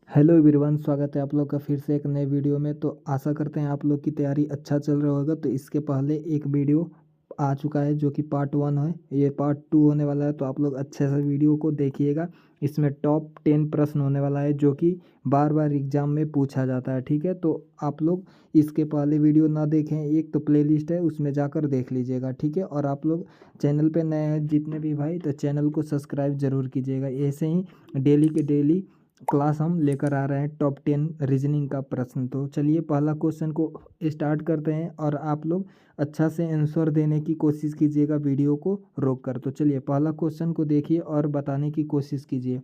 Hello everyone, स्वागत है आप लोग का फिर से एक नए वीडियो में। तो आशा करते हैं आप लोग की तैयारी अच्छा चल रहा होगा। तो इसके पहले एक वीडियो आ चुका है जो कि पार्ट 1 है, ये पार्ट 2 होने वाला है। तो आप लोग अच्छे से वीडियो को देखिएगा। इसमें टॉप 10 प्रश्न होने वाला है जो कि बार बार एग्जाम में पूछा जाता है, ठीक है। तो आप लोग इसके पहले वीडियो ना देखें, एक तो प्लेलिस्ट है उसमें जाकर देख लीजिएगा, ठीक है। और आप लोग चैनल पे नए हैं जितने भी भाई, तो चैनल को सब्सक्राइब जरूर कीजिएगा। ऐसे ही डेली के डेली क्लास हम लेकर आ रहे हैं टॉप 10 रीजनिंग का प्रश्न। तो चलिए पहला क्वेश्चन को स्टार्ट करते हैं और आप लोग अच्छा से आंसर देने की कोशिश कीजिएगा वीडियो को रोक कर। तो चलिए पहला क्वेश्चन को देखिए और बताने की कोशिश कीजिए।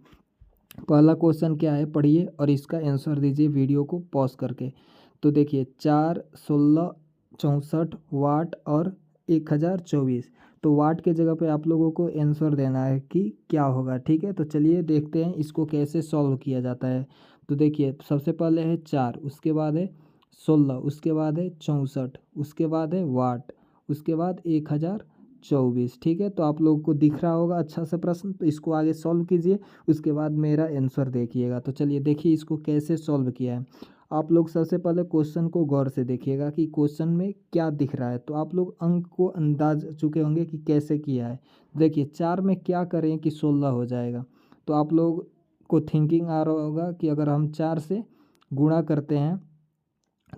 पहला क्वेश्चन क्या है पढ़िए और इसका आंसर दीजिए वीडियो को पॉज करके। तो देखिए 4, 16, 64 वाट और 1024। तो वाट के जगह पे आप लोगों को आंसर देना है कि क्या होगा, ठीक है। तो चलिए देखते हैं इसको कैसे सॉल्व किया जाता है। तो देखिए सबसे पहले है 4, उसके बाद है 16, उसके बाद है 64, उसके बाद है वाट, उसके बाद 1024, ठीक है। तो आप लोगों को दिख रहा होगा अच्छा सा प्रश्न। तो इसको आगे सॉल्व कीजिए, उसके बाद मेरा आंसर देखिएगा। तो चलिए देखिए इसको कैसे सॉल्व किया है। आप लोग सबसे पहले क्वेश्चन को गौर से देखिएगा कि क्वेश्चन में क्या दिख रहा है। तो आप लोग अंक को अंदाज चुके होंगे कि कैसे किया है। देखिए 4 में क्या करें कि 16 हो जाएगा। तो आप लोग को थिंकिंग आ रहा होगा कि अगर हम 4 से गुणा करते हैं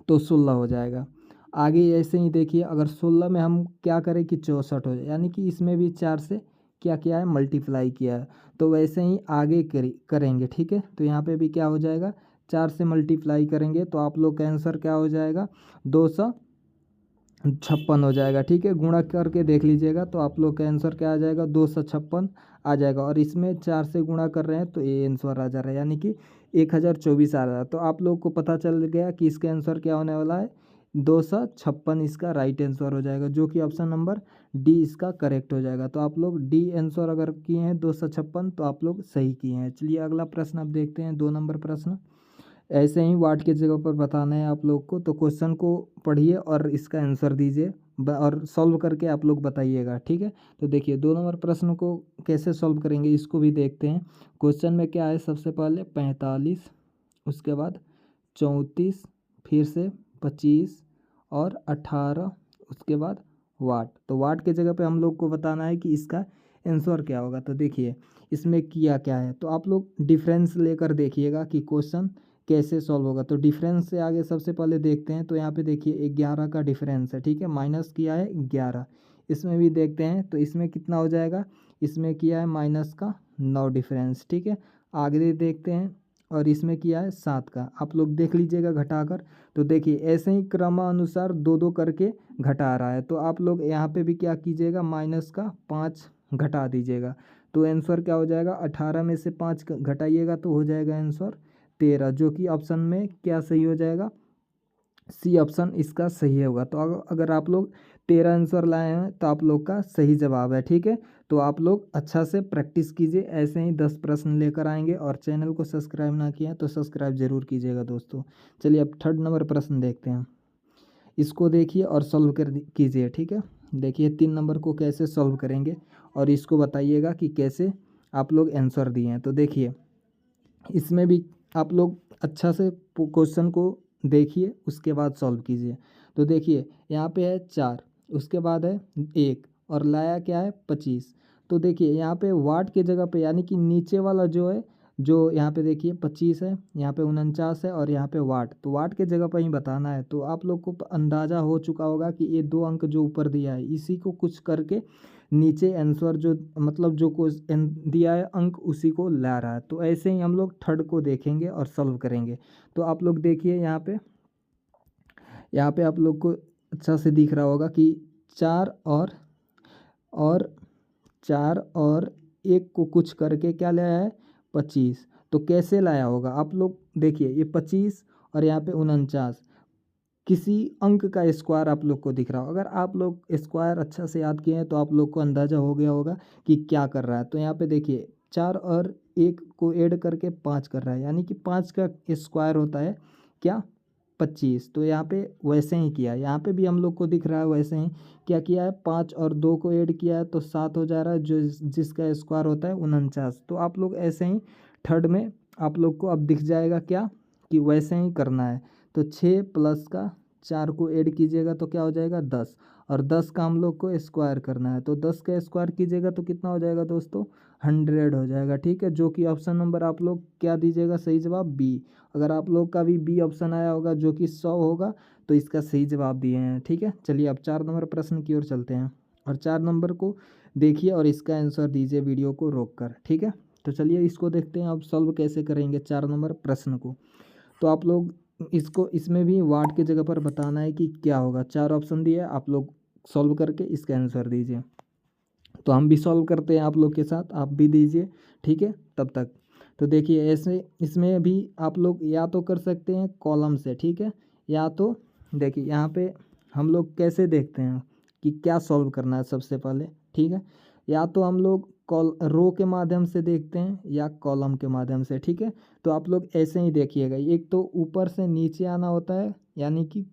तो 16 हो जाएगा। आगे ऐसे ही देखिए, अगर 16 में हम क्या करें कि 64 हो जाए, यानी कि इसमें भी 4 से क्या किया है, मल्टीप्लाई किया है। तो वैसे ही आगे करेंगे, ठीक है। तो यहाँ पे भी क्या हो जाएगा, 4 से मल्टीप्लाई करेंगे तो आप लोग का आंसर क्या हो जाएगा, 256 हो जाएगा, ठीक है। गुणा करके देख लीजिएगा तो आप लोग का आंसर क्या आ जाएगा, 256 आ जाएगा। और इसमें 4 से गुणा कर रहे हैं तो ये आंसर आ जा रहा है, यानी कि 1024 आ रहा है। तो आप लोग को पता चल गया कि इसका आंसर क्या होने वाला है, 256 इसका राइट आंसर हो जाएगा, जो कि ऑप्शन नंबर डी इसका करेक्ट हो जाएगा। तो आप लोग डी आंसर अगर किए हैं 256 तो आप लोग सही किए हैं। चलिए अगला प्रश्न आप देखते हैं, 2 नंबर प्रश्न। ऐसे ही वाट की जगह पर बताना है आप लोग को। तो क्वेश्चन को पढ़िए और इसका आंसर दीजिए और सॉल्व करके आप लोग बताइएगा, ठीक है। तो देखिए 2 नंबर प्रश्न को कैसे सॉल्व करेंगे इसको भी देखते हैं। क्वेश्चन में क्या है, सबसे पहले 45, उसके बाद 34, फिर से 25 और 18, उसके बाद वाट। तो वाट के जगह पे हम लोग को बताना है कि इसका आंसर क्या होगा। तो देखिए इसमें किया क्या है, तो आप लोग डिफरेंस लेकर देखिएगा कि क्वेश्चन कैसे सॉल्व होगा। तो डिफरेंस से आगे सबसे पहले देखते हैं। तो यहाँ पे देखिए 11 का डिफरेंस है, ठीक है, माइनस किया है 11। इसमें भी देखते हैं तो इसमें कितना हो जाएगा, इसमें किया है माइनस का 9 डिफरेंस, ठीक है। आगे देखते हैं और इसमें किया है 7 का, आप लोग देख लीजिएगा घटाकर। तो देखिए ऐसे ही क्रमानुसार 2 2 करके घटा रहा है। तो आप लोग यहाँ पे भी क्या कीजिएगा, माइनस का 5 घटा दीजिएगा। तो आंसर क्या हो जाएगा, 18 में से 5 घटाइएगा तो हो जाएगा आंसर 13, जो कि ऑप्शन में क्या सही हो जाएगा, सी ऑप्शन इसका सही होगा। तो अगर आप लोग 13 आंसर लाए हैं तो आप लोग का सही जवाब है, ठीक है। तो आप लोग अच्छा से प्रैक्टिस कीजिए, ऐसे ही 10 प्रश्न लेकर आएंगे। और चैनल को सब्सक्राइब ना किया तो सब्सक्राइब जरूर कीजिएगा दोस्तों। चलिए अब 3rd नंबर प्रश्न देखते हैं। इसको देखिए और सॉल्व कर कीजिए, ठीक है। देखिए 3 नंबर को कैसे सॉल्व करेंगे और इसको बताइएगा कि कैसे आप लोग आंसर दिए हैं। तो देखिए इसमें भी आप लोग अच्छा से क्वेश्चन को देखिए, उसके बाद सॉल्व कीजिए। तो देखिए यहाँ पे है 4, उसके बाद है 1 और लाया क्या है 25। तो देखिए यहाँ पे वाट की जगह पे, यानी कि नीचे वाला जो है, जो यहाँ पे देखिए 25 है, यहाँ पे 49 है और यहाँ पे वाट। तो वाट के जगह पर ही बताना है। तो आप लोग को अंदाज़ा हो चुका होगा कि ये 2 अंक जो ऊपर दिया है इसी को कुछ करके नीचे आंसर जो मतलब जो क्वेश्चन दिया है अंक उसी को ला रहा है। तो ऐसे ही हम लोग 3rd को देखेंगे और सॉल्व करेंगे। तो आप लोग देखिए यहाँ पे आप लोग को अच्छा से दिख रहा होगा कि 4 और 4 और 1 को कुछ करके क्या लाया है, 25। तो कैसे लाया होगा आप लोग देखिए, ये 25 और यहाँ पे 49, किसी अंक का स्क्वायर आप लोग को दिख रहा हो। अगर आप लोग स्क्वायर अच्छा से याद किए हैं तो आप लोग को अंदाज़ा हो गया होगा कि क्या कर रहा है। तो यहाँ पे देखिए 4 और 1 को ऐड करके 5 कर रहा है, यानी कि 5 का स्क्वायर होता है क्या, 25। तो यहाँ पे वैसे ही किया है, यहाँ पे भी हम लोग को दिख रहा है वैसे ही क्या किया है, 5 और 2 को ऐड किया है तो 7 हो जा रहा है, जो जिसका स्क्वायर होता है 49। तो आप लोग ऐसे ही 3rd में आप लोग को अब दिख जाएगा क्या कि वैसे ही करना है। तो 6 प्लस का 4 को ऐड कीजिएगा तो क्या हो जाएगा 10, और 10 का हम लोग को स्क्वायर करना है, तो 10 का स्क्वायर कीजिएगा तो कितना हो जाएगा दोस्तों 100 हो जाएगा। ठीक है, जो कि ऑप्शन नंबर आप लोग क्या दीजिएगा, सही जवाब बी। अगर आप लोग का भी बी ऑप्शन आया होगा जो कि 100 होगा तो इसका सही जवाब दिए हैं। ठीक है, चलिए अब 4 नंबर प्रश्न की ओर चलते हैं, और 4 नंबर को देखिए और इसका आंसर दीजिए वीडियो को रोक कर। ठीक है, तो चलिए इसको देखते हैं अब सॉल्व कैसे करेंगे 4 नंबर प्रश्न को। तो आप लोग इसको इसमें भी वाट की जगह पर बताना है कि क्या होगा। 4 ऑप्शन दिए, आप लोग सॉल्व करके इसका आंसर दीजिए। तो हम भी सॉल्व करते हैं आप लोग के साथ, आप भी दीजिए। ठीक है, तब तक तो देखिए ऐसे इसमें भी आप लोग या तो कर सकते हैं कॉलम से, ठीक है, या तो देखिए यहाँ पे हम लोग कैसे देखते हैं कि क्या सॉल्व करना है सबसे पहले। ठीक है, या तो हम लोग कॉल रो के माध्यम से देखते हैं या कॉलम के माध्यम से। ठीक है, तो आप लोग ऐसे ही देखिएगा, एक तो ऊपर से नीचे आना होता है यानी कि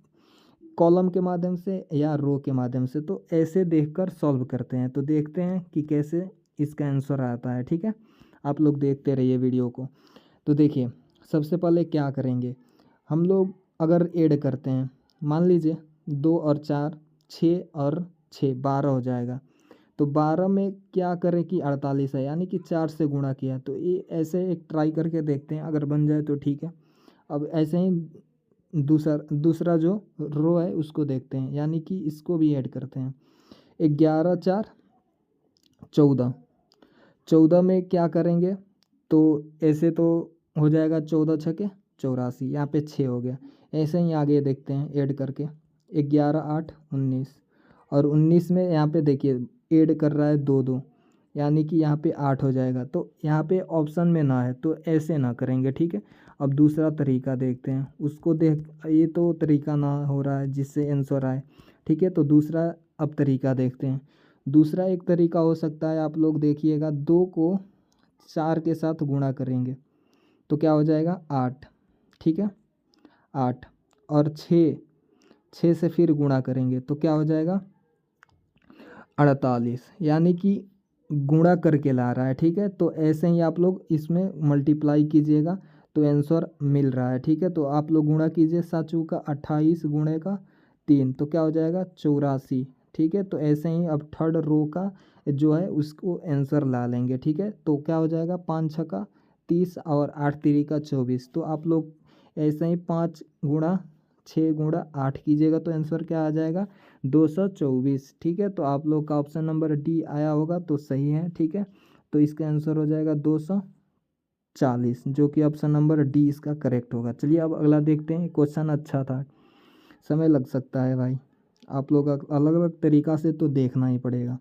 कॉलम के माध्यम से या रो के माध्यम से, तो ऐसे देखकर सॉल्व करते हैं। तो देखते हैं कि कैसे इसका आंसर आता है। ठीक है, आप लोग देखते रहिए वीडियो को। तो देखिए सबसे पहले क्या करेंगे हम लोग, अगर ऐड करते हैं मान लीजिए 2 और 4 6 और 6 12 हो जाएगा। तो 12 में क्या करें कि 48 है, यानी कि 4 से गुणा किया। तो ये ऐसे एक ट्राई करके देखते हैं, अगर बन जाए तो ठीक है। अब ऐसे ही दूसरा जो रो है उसको देखते हैं, यानी कि इसको भी ऐड करते हैं। 11 4 14, 14 में क्या करेंगे तो ऐसे तो हो जाएगा 14 छके 84, यहाँ पे 6 हो गया। ऐसे ही आगे देखते हैं ऐड करके 11 8 19, और 19 में यहाँ पे देखिए ऐड कर रहा है 2 2, यानी कि यहाँ पे 8 हो जाएगा। तो यहाँ पे ऑप्शन में ना है तो ऐसे ना करेंगे। ठीक है, अब दूसरा तरीका देखते हैं, उसको देख ये तो तरीका ना हो रहा है जिससे आंसर आए। ठीक है, तो दूसरा अब तरीका देखते हैं। दूसरा एक तरीका हो सकता है, आप लोग देखिएगा 2 को 4 के साथ गुणा करेंगे तो क्या हो जाएगा 8। ठीक है, 8 और 6 से फिर गुणा करेंगे तो क्या हो जाएगा 48, यानी कि गुणा करके ला रहा है। ठीक है, तो ऐसे ही आप लोग इसमें मल्टीप्लाई कीजिएगा तो आंसर मिल रहा है। ठीक है, तो आप लोग गुणा कीजिए 7 का 28 गुणे का 3 तो क्या हो जाएगा 84। ठीक है, तो ऐसे ही अब थर्ड रो का जो है उसको आंसर ला लेंगे। ठीक है, तो क्या हो जाएगा 5 छक्का 30 और 8 3 का 24। तो आप लोग ऐसे ही 5 गुणा 6 गुणा 8 कीजिएगा तो आंसर क्या आ जाएगा 224। ठीक है, तो आप लोग का ऑप्शन नंबर डी आया होगा तो सही है। ठीक है, तो इसका आंसर हो जाएगा 240, जो कि ऑप्शन नंबर डी इसका करेक्ट होगा। चलिए अब अगला देखते हैं, क्वेश्चन अच्छा था, समय लग सकता है भाई, आप लोग अलग अलग तरीक़ा से तो देखना ही पड़ेगा।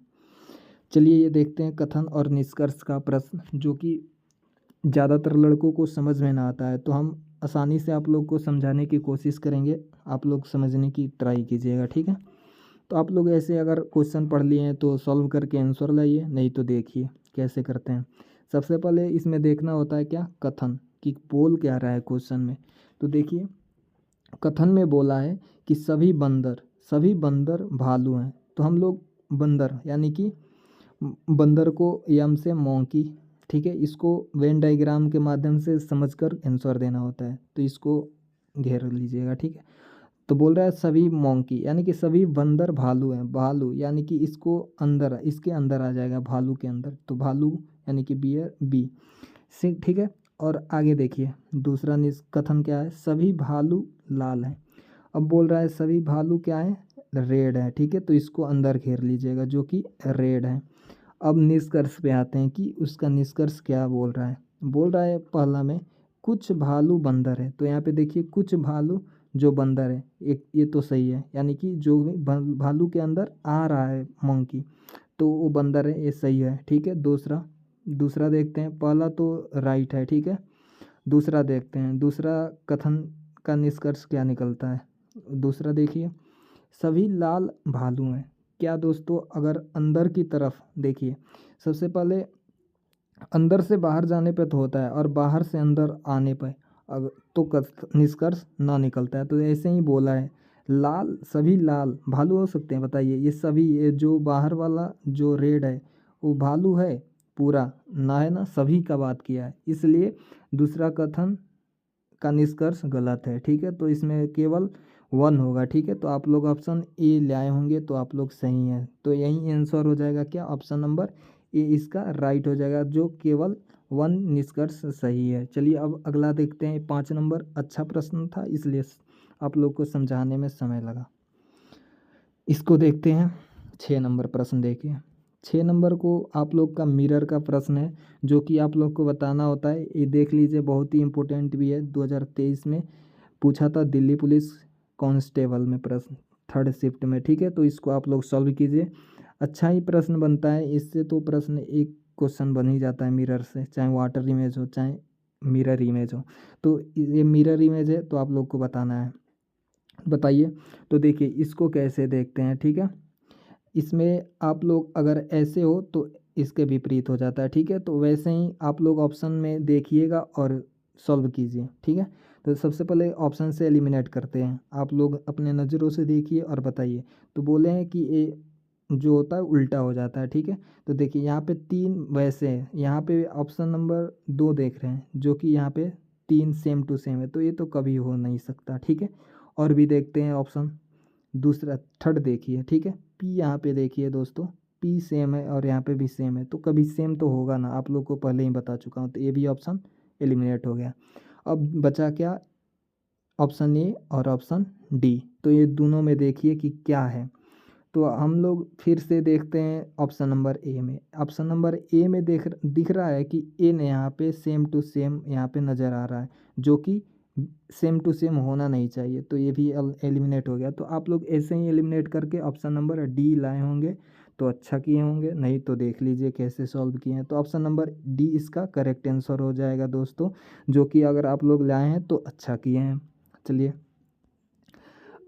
चलिए ये देखते हैं कथन और निष्कर्ष का प्रश्न, जो कि ज़्यादातर लड़कों को समझ में ना आता है, तो हम आसानी से आप लोग को समझाने की कोशिश करेंगे, आप लोग समझने की ट्राई कीजिएगा। ठीक है, तो आप लोग ऐसे अगर क्वेश्चन पढ़ लिए हैं तो सॉल्व करके आंसर लाइए, नहीं तो देखिए कैसे करते हैं। सबसे पहले इसमें देखना होता है क्या कथन, कि बोल क्या रहा है क्वेश्चन में। तो देखिए कथन में बोला है कि सभी बंदर भालू हैं। तो हम लोग बंदर यानी कि बंदर को यम से मोंकी, ठीक है, इसको वेन डायग्राम के माध्यम से समझकर आंसर देना होता है, तो इसको घेर लीजिएगा। ठीक है, तो बोल रहा है सभी मोंकी यानी कि सभी बंदर भालू हैं, भालू यानी कि इसको अंदर इसके अंदर आ जाएगा भालू के अंदर, तो भालू यानी कि बियर बी से। ठीक है, और आगे देखिए दूसरा कथन क्या है, सभी भालू लाल हैं। अब बोल रहा है सभी भालू क्या है रेड है। ठीक है, तो इसको अंदर घेर लीजिएगा जो कि रेड है। अब निष्कर्ष पे आते हैं कि उसका निष्कर्ष क्या बोल रहा है। बोल रहा है पहला में कुछ भालू बंदर है, तो यहाँ पे देखिए कुछ भालू जो बंदर है, एक ये तो सही है, यानी कि जो भी भालू के अंदर आ रहा है मंकी तो वो बंदर है, ये सही है। ठीक है, दूसरा देखते हैं, पहला तो राइट है। ठीक है, दूसरा देखते हैं दूसरा कथन का निष्कर्ष क्या निकलता है। दूसरा देखिए सभी लाल भालू हैं। क्या दोस्तों, अगर अंदर की तरफ देखिए, सबसे पहले अंदर से बाहर जाने पे तो होता है और बाहर से अंदर आने पे अगर तो निष्कर्ष ना निकलता है। तो ऐसे ही बोला है लाल सभी लाल भालू हो सकते हैं, बताइए ये सभी, ये जो बाहर वाला जो रेड है वो भालू है पूरा ना है ना, सभी का बात किया है, इसलिए दूसरा कथन का निष्कर्ष गलत है। ठीक है, तो इसमें केवल 1 होगा। ठीक है, तो आप लोग ऑप्शन ए ले आए होंगे तो आप लोग सही हैं। तो यही आंसर हो जाएगा क्या, ऑप्शन नंबर ए इसका राइट हो जाएगा, जो केवल 1 निष्कर्ष सही है। चलिए अब अगला देखते हैं। 5 नंबर अच्छा प्रश्न था, इसलिए आप लोग को समझाने में समय लगा। इसको देखते हैं। 6 नंबर प्रश्न देखिए। 6 नंबर को आप लोग का मिरर का प्रश्न है, जो कि आप लोग को बताना होता है। ये देख लीजिए, बहुत ही इंपॉर्टेंट भी है। 2023 में पूछा था दिल्ली पुलिस कांस्टेबल में प्रश्न, 3rd शिफ्ट में। ठीक है, तो इसको आप लोग सॉल्व कीजिए, अच्छा ही प्रश्न बनता है इससे। तो प्रश्न एक क्वेश्चन बन ही जाता है मिरर से, चाहे वाटर इमेज हो चाहे मिरर इमेज हो। तो ये मिरर इमेज है, तो आप लोग को बताना है। बताइए, तो देखिए इसको कैसे देखते हैं। ठीक है, इसमें आप लोग अगर ऐसे हो तो इसके विपरीत हो जाता है। ठीक है, तो वैसे ही आप लोग ऑप्शन में देखिएगा और सॉल्व कीजिए। ठीक है, तो सबसे पहले ऑप्शन से एलिमिनेट करते हैं। आप लोग अपने नज़रों से देखिए और बताइए। तो बोले हैं कि ये जो होता है उल्टा हो जाता है। ठीक है, तो देखिए यहाँ पे 3 वैसे हैं, यहाँ पे ऑप्शन नंबर 2 देख रहे हैं, जो कि यहाँ पे 3 सेम टू सेम है, तो ये तो कभी हो नहीं सकता। ठीक है, और भी देखते हैं ऑप्शन। दूसरा 3rd देखिए। ठीक है, पी यहाँ पे देखिए दोस्तों, पी सेम है और यहाँ पे भी सेम है, तो कभी सेम तो होगा ना, आप लोग को पहले ही बता चुका हूँ। तो ये भी ऑप्शन एलिमिनेट हो गया। अब बचा क्या, ऑप्शन ए और ऑप्शन डी। तो ये दोनों में देखिए कि क्या है। तो हम लोग फिर से देखते हैं ऑप्शन नंबर ए में। ऑप्शन नंबर ए में दिख रहा है कि ए ने यहाँ पे सेम टू सेम यहाँ पे नज़र आ रहा है, जो कि सेम टू सेम होना नहीं चाहिए, तो ये भी एलिमिनेट हो गया। तो आप लोग ऐसे ही एलिमिनेट करके ऑप्शन नंबर डी लाए होंगे तो अच्छा किए होंगे, नहीं तो देख लीजिए कैसे सॉल्व किए हैं। तो ऑप्शन नंबर डी इसका करेक्ट आंसर हो जाएगा दोस्तों, जो कि अगर आप लोग लाए हैं तो अच्छा किए हैं। चलिए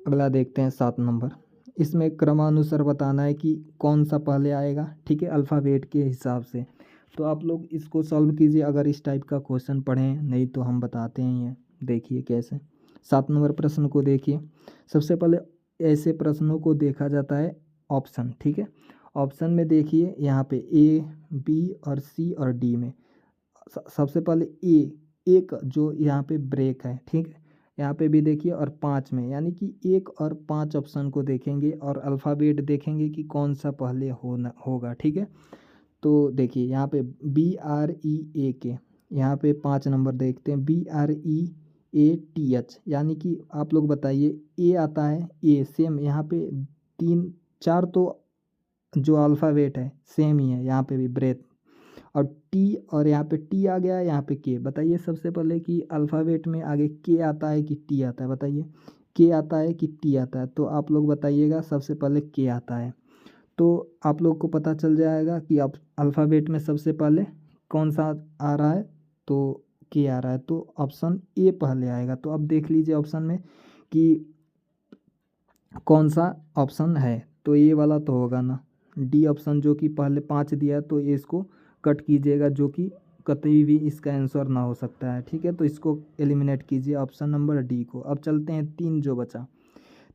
अगला देखते हैं। 7 नंबर, इसमें क्रमानुसार बताना है कि कौन सा पहले आएगा। ठीक है, अल्फ़ाबेट के हिसाब से। तो आप लोग इसको सॉल्व कीजिए अगर इस टाइप का क्वेश्चन पढ़ें, नहीं तो हम बताते हैं। देखिए कैसे। 7 नंबर प्रश्न को देखिए। सबसे पहले ऐसे प्रश्नों को देखा जाता है ऑप्शन। ठीक है, ऑप्शन में देखिए यहाँ पे ए, बी और सी और डी में सबसे पहले ए, एक जो यहाँ पे ब्रेक है। ठीक है, यहाँ पे भी देखिए, और 5 में, यानी कि 1 और 5 ऑप्शन को देखेंगे और अल्फ़ाबेट देखेंगे कि कौन सा पहले होगा। ठीक है, तो देखिए यहाँ पे BREAK, यहाँ पे 5 नंबर देखते हैं BREATH, यानी कि आप लोग बताइए ए आता है, ए सेम यहाँ पे 3 4 तो जो अल्फ़ाबेट है सेम ही है, यहाँ पे भी ब्रेथ, और टी, और यहाँ पे टी आ गया है, यहाँ पे के। बताइए सबसे पहले कि अल्फ़ाबेट में आगे के आता है कि टी आता है, बताइए के आता है कि टी आता है। तो आप लोग बताइएगा, सबसे पहले के आता है। तो आप लोग को पता चल जाएगा कि आप अल्फ़ाबेट में सबसे पहले कौन सा आ रहा है, तो के आ रहा है, तो ऑप्शन ए पहले आएगा। तो अब देख लीजिए ऑप्शन में कि कौन सा ऑप्शन है, तो ये वाला तो होगा ना, डी ऑप्शन, जो कि पहले 5 दिया है, तो ये इसको कट कीजिएगा, जो कि कतई भी इसका आंसर ना हो सकता है। ठीक है, तो इसको एलिमिनेट कीजिए ऑप्शन नंबर डी को। अब चलते हैं 3 जो बचा।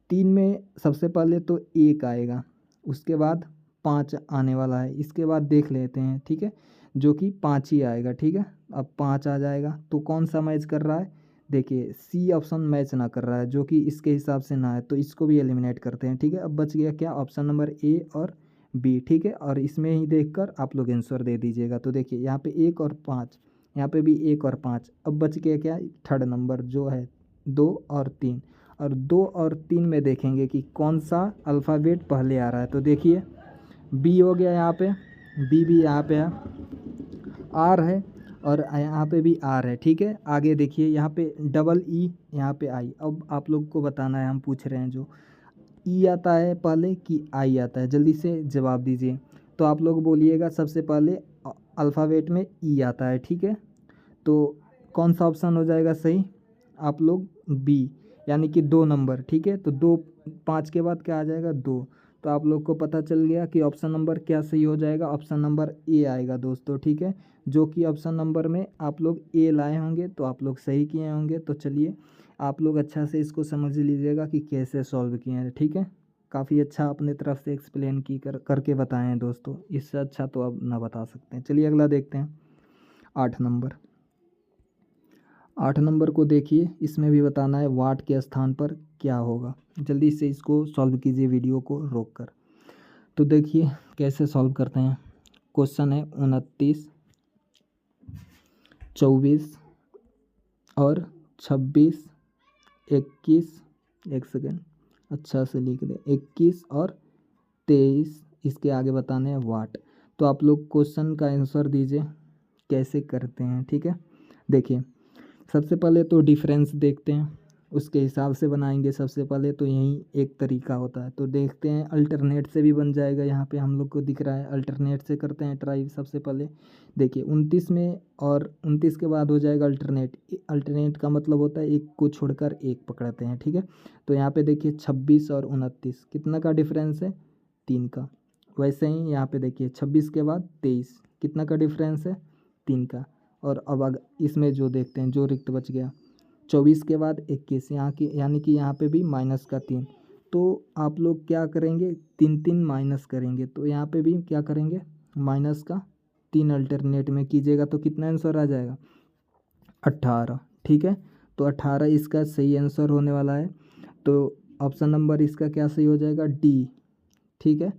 3 में सबसे पहले तो 1 आएगा, उसके बाद 5 आने वाला है, इसके बाद देख लेते हैं। ठीक है, जो कि 5 ही आएगा। ठीक है, अब 5 आ जाएगा, तो कौन सा मैच कर रहा है, देखिए सी ऑप्शन मैच ना कर रहा है, जो कि इसके हिसाब से ना है, तो इसको भी एलिमिनेट करते हैं। ठीक है, अब बच गया क्या, ऑप्शन नंबर ए और बी। ठीक है, और इसमें ही देखकर आप लोग आंसर दे दीजिएगा। तो देखिए यहाँ पे 1 और 5, यहाँ पे भी 1 और 5। अब बच गया क्या, 3rd नंबर जो है 2 और 3, और 2 और 3 में देखेंगे कि कौन सा अल्फ़ाबेट पहले आ रहा है। तो देखिए बी हो गया, यहाँ पे बी भी यहाँ पे है, आर है, और यहाँ पे भी आर है। ठीक है, आगे देखिए यहाँ पे डबल ई, यहाँ पे आई। अब आप लोग को बताना है, हम पूछ रहे हैं जो ई आता है पहले कि आई आता है, जल्दी से जवाब दीजिए। तो आप लोग बोलिएगा सबसे पहले अल्फ़ाबेट में ई आता है। ठीक है, तो कौन सा ऑप्शन हो जाएगा सही, आप लोग बी, यानी कि 2 नंबर। ठीक है, तो 2 5 के बाद क्या आ जाएगा, 2। तो आप लोग को पता चल गया कि ऑप्शन नंबर क्या सही हो जाएगा, ऑप्शन नंबर ए आएगा दोस्तों। ठीक है, जो कि ऑप्शन नंबर में आप लोग ए लाए होंगे, तो आप लोग सही किए होंगे। तो चलिए आप लोग अच्छा से इसको समझ लीजिएगा कि कैसे सॉल्व किए हैं। ठीक है। काफ़ी अच्छा अपने तरफ से एक्सप्लेन की करके बताए हैं दोस्तों, इससे अच्छा तो अब ना बता सकते हैं। चलिए अगला देखते हैं 8 नंबर। 8 नंबर को देखिए, इसमें भी बताना है वाट के स्थान पर क्या होगा। जल्दी से इसको सॉल्व कीजिए वीडियो को रोक कर। तो देखिए कैसे सॉल्व करते हैं। क्वेश्चन है 29, 24 और 26, 21, एक सेकेंड अच्छा से लिख दे, 21 और 23, इसके आगे बताने हैं वाट। तो आप लोग क्वेश्चन का आंसर दीजिए कैसे करते हैं, ठीक है। देखिए सबसे पहले तो डिफरेंस देखते हैं, उसके हिसाब से बनाएंगे। सबसे पहले तो यही एक तरीका होता है, तो देखते हैं अल्टरनेट से भी बन जाएगा। यहाँ पे हम लोग को दिख रहा है अल्टरनेट से करते हैं ट्राई। सबसे पहले देखिए 29 में और 29 के बाद हो जाएगा अल्टरनेट। अल्टरनेट का मतलब होता है एक को छोड़कर एक पकड़ते हैं, ठीक है। तो यहाँ पे देखिए 26 और 29 कितना का डिफरेंस है, 3 का। वैसे ही यहाँ पे देखिए 26 के बाद 23 कितना का डिफरेंस है, 3 का। और अब इसमें जो देखते हैं जो रिक्त बच गया 24 के बाद 21, यहाँ की यानी कि यहाँ पे भी माइनस का 3। तो आप लोग क्या करेंगे, 3 3 माइनस करेंगे। तो यहाँ पे भी क्या करेंगे, माइनस का 3 अल्टरनेट में कीजिएगा तो कितना आंसर आ जाएगा, 18, ठीक है। तो 18 इसका सही आंसर होने वाला है। तो ऑप्शन नंबर इसका क्या सही हो जाएगा, डी, ठीक है।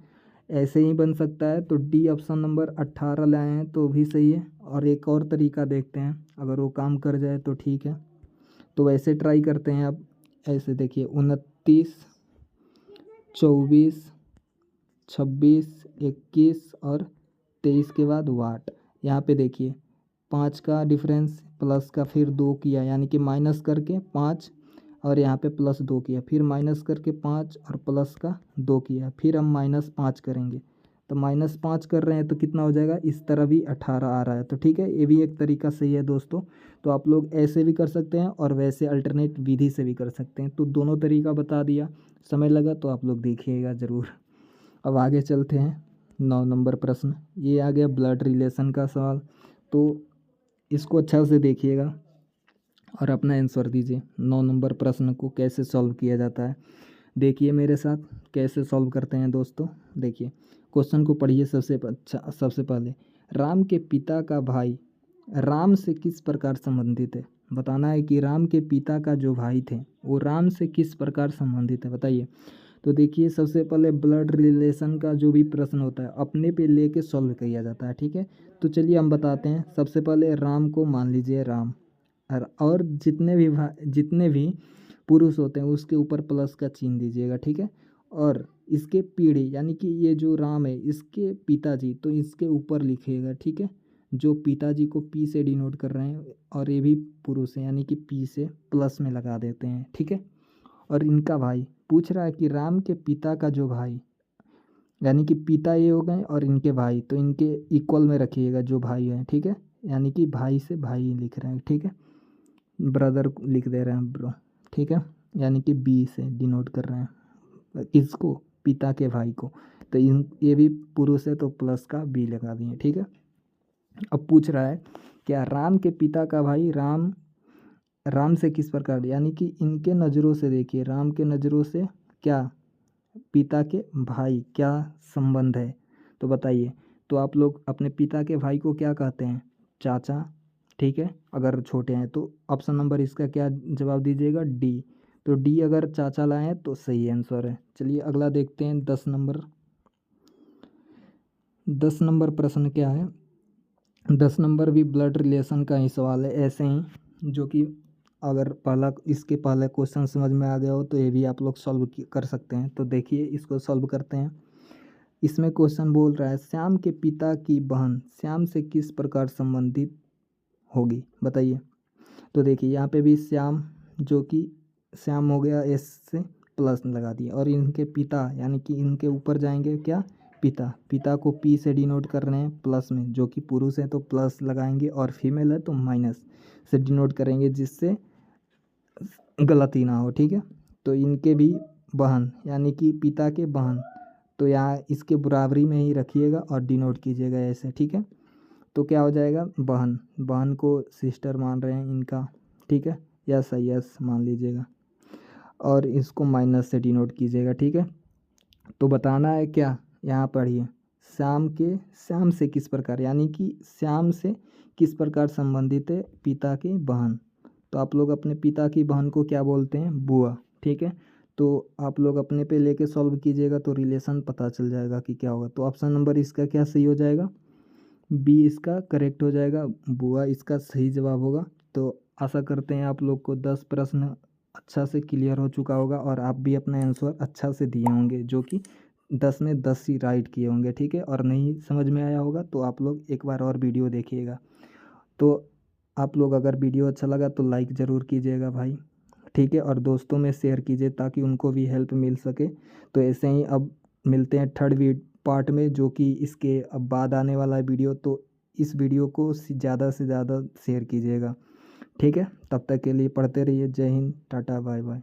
ऐसे ही बन सकता है, तो डी ऑप्शन नंबर 18 लाए हैं तो भी सही है। और एक और तरीका देखते हैं, अगर वो काम कर जाए तो ठीक है। तो वैसे ट्राई करते हैं। अब ऐसे देखिए 29, 24, 26, 21 और 23 के बाद वाट। यहाँ पे देखिए 5 का डिफरेंस प्लस का फिर 2 किया, यानी कि माइनस करके 5 और यहाँ पे प्लस 2 किया, फिर माइनस करके 5 और प्लस का 2 किया, फिर हम -5 करेंगे। तो -5 कर रहे हैं तो कितना हो जाएगा, इस तरह भी 18 आ रहा है। तो ठीक है, ये भी एक तरीका सही है दोस्तों। तो आप लोग ऐसे भी कर सकते हैं और वैसे अल्टरनेट विधि से भी कर सकते हैं। तो दोनों तरीका बता दिया, समय लगा तो आप लोग देखिएगा ज़रूर। अब आगे चलते हैं 9 नंबर प्रश्न। ये आ गया ब्लड रिलेशन का सवाल। तो इसको अच्छा से देखिएगा और अपना आंसर दीजिए। 9 नंबर प्रश्न को कैसे सॉल्व किया जाता है, देखिए मेरे साथ कैसे सॉल्व करते हैं दोस्तों। देखिए क्वेश्चन को पढ़िए। सबसे पहले राम के पिता का भाई राम से किस प्रकार संबंधित है। बताना है कि राम के पिता का जो भाई थे वो राम से किस प्रकार संबंधित है, बताइए। तो देखिए सबसे पहले ब्लड रिलेशन का जो भी प्रश्न होता है अपने पे लेके सॉल्व किया जाता है, ठीक है। तो चलिए हम बताते हैं। सबसे पहले राम को मान लीजिए राम, और जितने भी पुरुष होते हैं उसके ऊपर प्लस का चिन्ह दीजिएगा, ठीक है। और इसके पीढ़ी यानी कि ये जो राम है इसके पिताजी, तो इसके ऊपर लिखिएगा, ठीक है। जो पिताजी को पी से डिनोट कर रहे हैं और ये भी पुरुष है यानी कि पी से प्लस में लगा देते हैं, ठीक है। और इनका भाई पूछ रहा है कि राम के पिता का जो भाई, यानी कि पिता ये हो गए और इनके भाई, तो इनके इक्वल में रखिएगा जो भाई है, ठीक है। यानी कि भाई से भाई लिख रहे हैं, ठीक है। ब्रदर लिख दे रहे हैं ब्रो, ठीक है। यानी कि बी से डिनोट कर रहे हैं किसको, पिता के भाई को। तो ये भी पुरुष है तो प्लस का बी लगा दिए, ठीक है। अब पूछ रहा है क्या राम के पिता का भाई राम से किस प्रकार, यानी कि इनके नज़रों से देखिए, राम के नज़रों से क्या पिता के भाई क्या संबंध है, तो बताइए। तो आप लोग अपने पिता के भाई को क्या कहते हैं, चाचा, ठीक है। अगर छोटे हैं तो ऑप्शन नंबर इसका क्या जवाब दीजिएगा, डी। तो डी अगर चाचा लाए हैं तो सही आंसर है। चलिए अगला देखते हैं 10 नंबर। 10 नंबर प्रश्न क्या है, 10 नंबर भी ब्लड रिलेशन का ही सवाल है, ऐसे ही जो कि अगर इसके पहले क्वेश्चन समझ में आ गया हो तो ये भी आप लोग सॉल्व कर सकते हैं। तो देखिए इसको सॉल्व करते हैं। इसमें क्वेश्चन बोल रहा है श्याम के पिता की बहन श्याम से किस प्रकार संबंधित होगी, बताइए। तो देखिए यहाँ पे भी श्याम, जो कि श्याम हो गया, एस से प्लस लगा दिया। और इनके पिता यानी कि इनके ऊपर जाएंगे क्या, पिता को पी से डिनोट कर रहे हैं प्लस में, जो कि पुरुष है तो प्लस लगाएंगे और फीमेल है तो माइनस से डिनोट करेंगे, जिससे गलती ना हो, ठीक है। तो इनके भी बहन यानी कि पिता के बहन, तो यहाँ इसके बराबरी में ही रखिएगा और डिनोट कीजिएगा ऐसे, ठीक है। तो क्या हो जाएगा, बहन को सिस्टर मान रहे हैं इनका, ठीक है। यस मान लीजिएगा और इसको माइनस से डिनोट कीजिएगा, ठीक है। तो बताना है क्या, यहाँ पढ़िए, श्याम से किस प्रकार, यानी कि श्याम से किस प्रकार संबंधित है पिता की बहन। तो आप लोग अपने पिता की बहन को क्या बोलते हैं, बुआ। ठीक है, तो आप लोग अपने पे लेके सॉल्व कीजिएगा तो रिलेशन पता चल जाएगा कि क्या होगा। तो ऑप्शन नंबर इसका क्या सही हो जाएगा, बी इसका करेक्ट हो जाएगा, बुआ इसका सही जवाब होगा। तो आशा करते हैं आप लोग को 10 प्रश्न अच्छा से क्लियर हो चुका होगा और आप भी अपना आंसर अच्छा से दिए होंगे, जो कि 10 में 10 ही राइट किए होंगे। ठीक है, और नहीं समझ में आया होगा तो आप लोग एक बार और वीडियो देखिएगा। तो आप लोग अगर वीडियो अच्छा लगा तो लाइक ज़रूर कीजिएगा भाई। ठीक है, और दोस्तों में शेयर कीजिए ताकि उनको भी हेल्प मिल सके। तो ऐसे ही अब मिलते हैं थर्ड पार्ट में, जो कि इसके अब बाद आने वाला है वीडियो। तो इस वीडियो को ज़्यादा से ज़्यादा शेयर कीजिएगा। ठीक है, तब तक के लिए पढ़ते रहिए। जय हिंद, टाटा, बाय बाय।